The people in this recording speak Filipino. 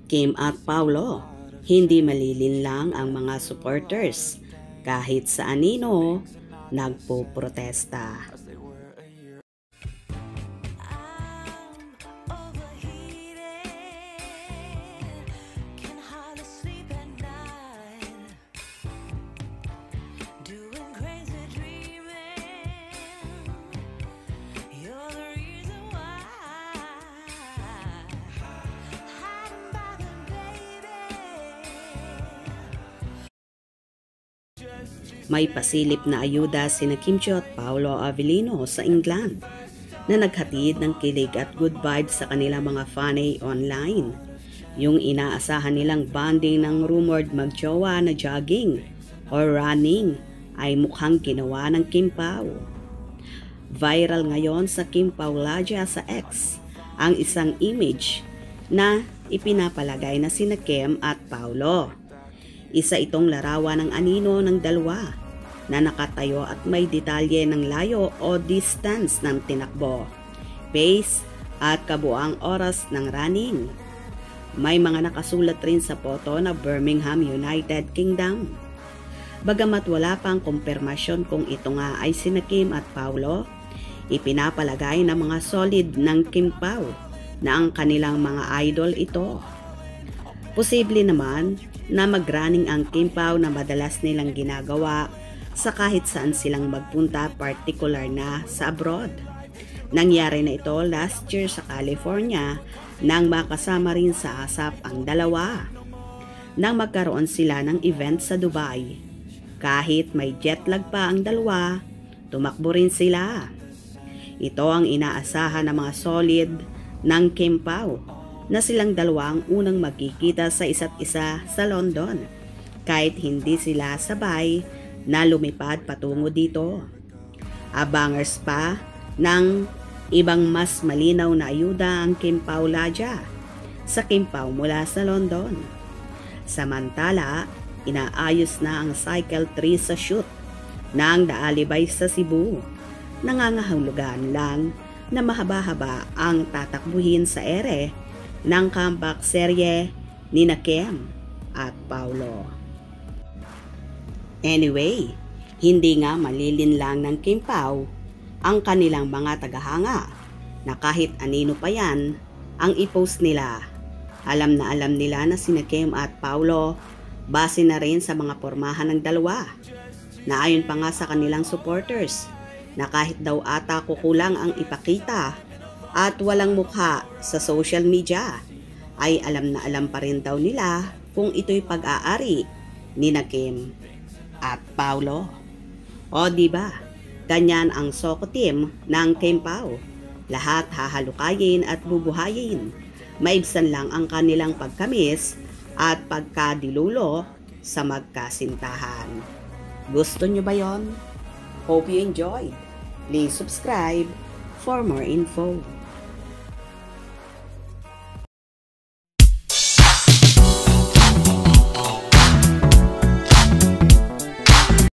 Kim at Paulo, hindi malilinlang ang mga supporters kahit sa anino nagpoprotesta. May pasilip na ayuda sina Kim Chiu at Paolo Avellino sa England na naghatid ng kilig at good vibes sa kanilang mga fanay online. Yung inaasahan nilang bonding ng rumored magjowa na jogging or running ay mukhang ginawa ng Kim Pao. Viral ngayon sa Kim Paulaja sa X ang isang image na ipinapalagay na sina Kim at Paolo. Isa itong larawan ng anino ng dalawa na nakatayo at may detalye ng layo o distance ng tinakbo, pace at kabuang oras ng running. May mga nakasulat rin sa photo na Birmingham, United Kingdom. Bagamat wala pang kumpirmasyon kung ito nga ay sina Kim at Paolo, ipinapalagay ng mga solid ng Kim Pao na ang kanilang mga idol ito. Posible naman na mag-running ang Kim Pao na madalas nilang ginagawa sa kahit saan silang magpunta, particular na sa abroad. Nangyari na ito last year sa California nang makasama rin sa ASAP ang dalawa. Nang magkaroon sila ng event sa Dubai, kahit may jet lag pa ang dalawa, tumakbo rin sila. Ito ang inaasahan ng mga solid ng Kim Pao na silang dalawa ang unang magkikita sa isa't isa sa London kahit hindi sila sabay na lumipad patungo dito. Abangers pa ng ibang mas malinaw na ayuda ang Kim Paulaja sa Kim Pao mula sa London. Samantala, inaayos na ang Cycle 3 sa shoot ng Daalibay sa Cebu. Nangangahulugan lang na mahaba-haba ang tatakbuhin sa ere ng comeback serye ni Kim at Paolo. Anyway, hindi nga malilinlang ng Kim Pao ang kanilang mga tagahanga na kahit anino pa yan ang i-post nila. Alam na alam nila na sina Kim at Paolo base na rin sa mga pormahan ng dalawa, na ayon pa nga sa kanilang supporters na kahit daw ata kukulang ang ipakita at walang mukha sa social media, ay alam na alam pa rin daw nila kung ito'y pag-aari ni Kim at Paolo. O diba, ganyan ang Soko team ng Kim Pao. Lahat hahalukayin at bubuhayin. Maibsan lang ang kanilang pagkamis at pagkadilulo sa magkasintahan. Gusto nyo ba yon? Hope you enjoyed. Please subscribe for more info.